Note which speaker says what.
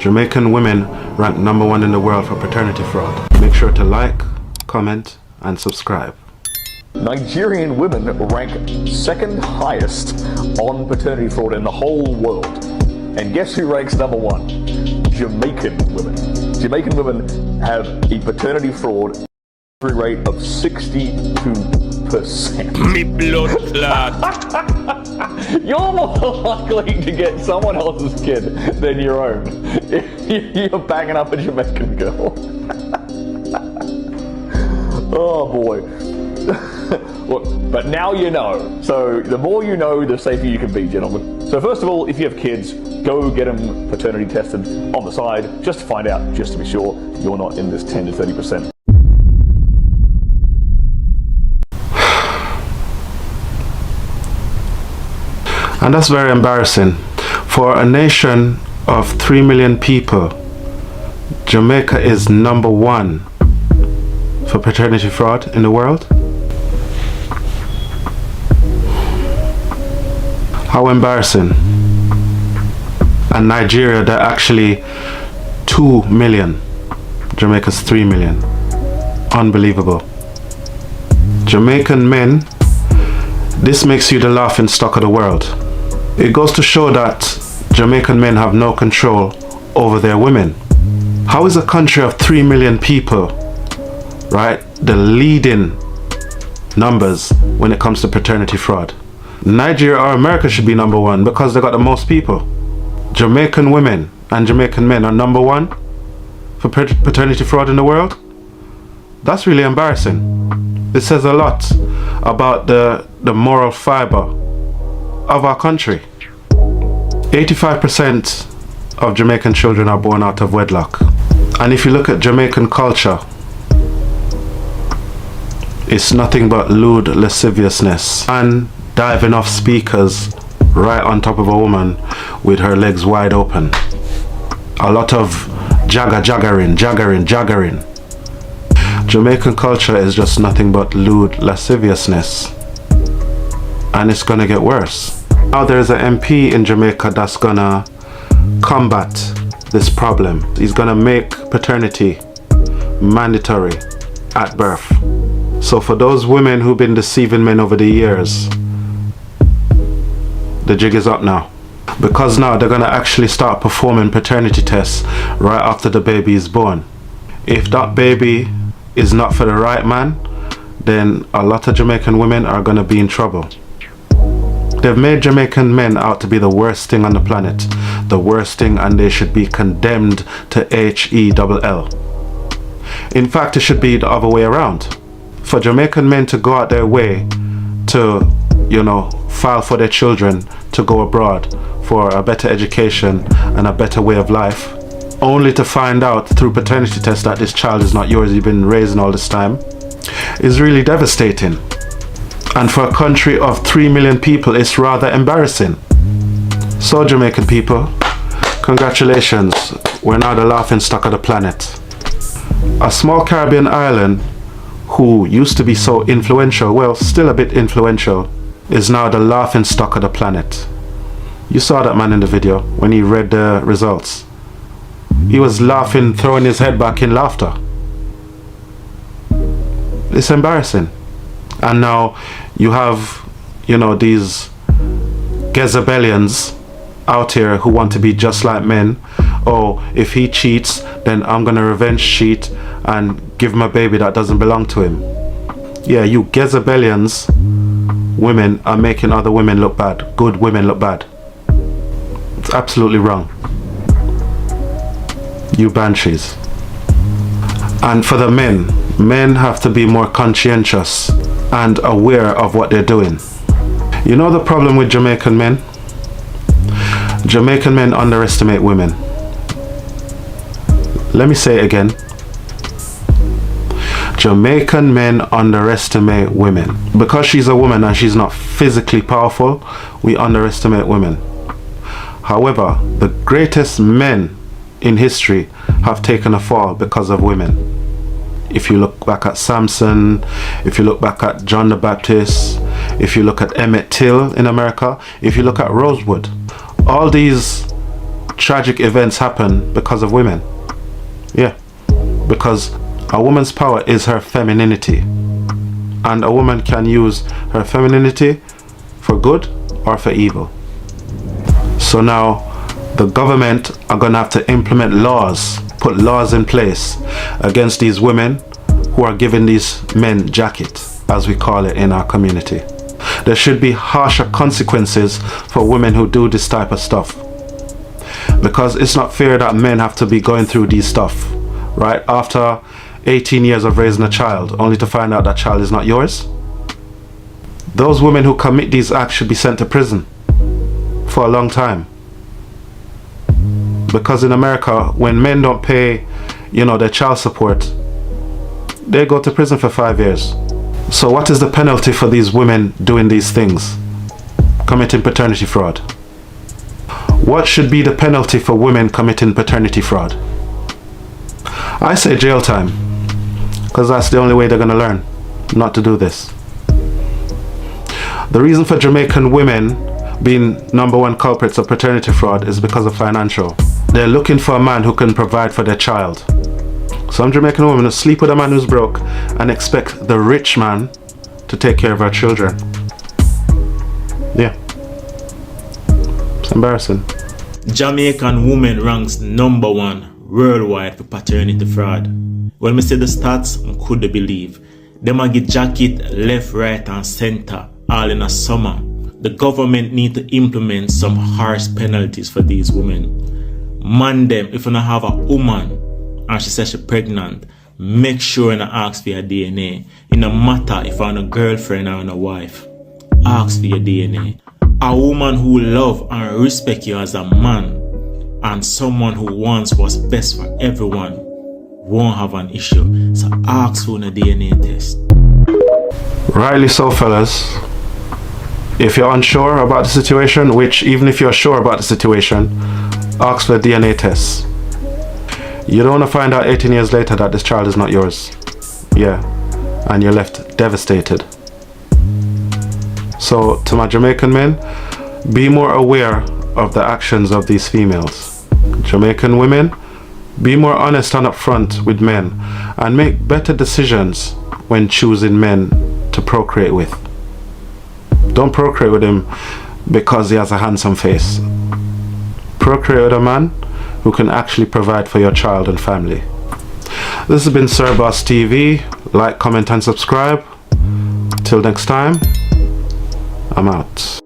Speaker 1: Jamaican women rank #1 in the world for paternity fraud. Make sure to like, comment, and subscribe.
Speaker 2: Nigerian women rank second highest on paternity fraud in the whole world. And guess who ranks #1? Jamaican women. Jamaican women have a paternity fraud rate of 62%.
Speaker 3: Me blood clot.
Speaker 2: You're more likely to get someone else's kid than your own if you're banging up a Jamaican girl. Oh boy. Look, but now you know. So the more you know, the safer you can be, gentlemen. So first of all, if you have kids, go get them paternity tested on the side, just to find out, just to be sure you're not in this 10 to 30%.
Speaker 1: And that's very embarrassing. For a nation of 3 million people, Jamaica is #1 for paternity fraud in the world. How embarrassing. And Nigeria, they're actually 2 million. Jamaica's 3 million. Unbelievable. Jamaican men, this makes you the laughing stock of the world. It goes to show that Jamaican men have no control over their women. How is a country of 3 million people, right, the leading numbers when it comes to paternity fraud? Nigeria or America should be #1 because they got the most people. Jamaican women and Jamaican men are #1 for paternity fraud in the world? That's really embarrassing. It says a lot about the moral fiber of our country. 85% of Jamaican children are born out of wedlock. And if you look at Jamaican culture, it's nothing but lewd lasciviousness and diving off speakers right on top of a woman with her legs wide open. A lot of jaggering. Jamaican culture is just nothing but lewd lasciviousness. And it's gonna get worse. Now there's an MP in Jamaica that's gonna combat this problem. He's gonna make paternity mandatory at birth. So for those women who've been deceiving men over the years, the jig is up now. Because now they're gonna actually start performing paternity tests right after the baby is born. If that baby is not for the right man, then a lot of Jamaican women are gonna be in trouble. They've made Jamaican men out to be the worst thing on the planet. The worst thing, and they should be condemned to HELL. In fact, it should be the other way around. For Jamaican men to go out their way to, file for their children to go abroad for a better education and a better way of life, only to find out through paternity test that this child is not yours, you've been raising all this time, is really devastating. And for a country of 3 million people, it's rather embarrassing. So Jamaican people, congratulations, we're now the laughing stock of the planet. A small Caribbean island who used to be so influential, well, still a bit influential, is now the laughing stock of the planet. You saw that man in the video when he read the results. He was laughing, throwing his head back in laughter. It's embarrassing. And now you have, these Jezebelians out here who want to be just like men. Oh, if he cheats, then I'm gonna revenge cheat and give him a baby that doesn't belong to him. Yeah, you Jezebelians women are making other women look bad, good women look bad. It's absolutely wrong. You banshees. And for the men have to be more conscientious and aware of what they're doing. You know the problem with Jamaican men? Jamaican men underestimate women. Let me say it again. Jamaican men underestimate women. Because she's a woman and she's not physically powerful, we underestimate women. However, the greatest men in history have taken a fall because of women. If you look back at Samson, if you look back at John the Baptist, if you look at Emmett Till in America, if you look at Rosewood, all these tragic events happen because of women. Yeah, because a woman's power is her femininity, and a woman can use her femininity for good or for evil. So now the government are going to have to implement laws, put laws in place against these women who are giving these men jacket, as we call it in our community. There should be harsher consequences for women who do this type of stuff, because it's not fair that men have to be going through these stuff, right, after 18 years of raising a child, only to find out that child is not yours. Those women who commit these acts should be sent to prison for a long time. Because in America, when men don't pay, their child support, they go to prison for 5 years. So what is the penalty for these women doing these things, committing paternity fraud? What should be the penalty for women committing paternity fraud? I say jail time, because that's the only way they're going to learn not to do this. The reason for Jamaican women being #1 culprits of paternity fraud is because of financial. They're looking for a man who can provide for their child. Some Jamaican women will sleep with a man who's broke and expect the rich man to take care of our children. Yeah. It's embarrassing.
Speaker 3: Jamaican woman ranks #1 worldwide for paternity fraud. When me say the stats, I couldn't believe. Them a get jacket left, right and center all in a summer. The government need to implement some harsh penalties for these women. Man them, if you not have a woman and she says she's pregnant, make sure you ask for your DNA. It no matter if you're a girlfriend or a wife. Ask for your DNA. A woman who love and respect you as a man and someone who wants what's best for everyone won't have an issue. So ask for a DNA test.
Speaker 1: Rightly so, fellas. If you're unsure about the situation, which even if you're sure about the situation, ask for a DNA test. You don't want to find out 18 years later that this child is not yours. Yeah, and you're left devastated. So to my Jamaican men, be more aware of the actions of these females. Jamaican women, be more honest and upfront with men and make better decisions when choosing men to procreate with. Don't procreate with him because he has a handsome face. Procreate with a man who can actually provide for your child and family. This has been Sir Boss TV. Like, comment and subscribe. Till next time, I'm out.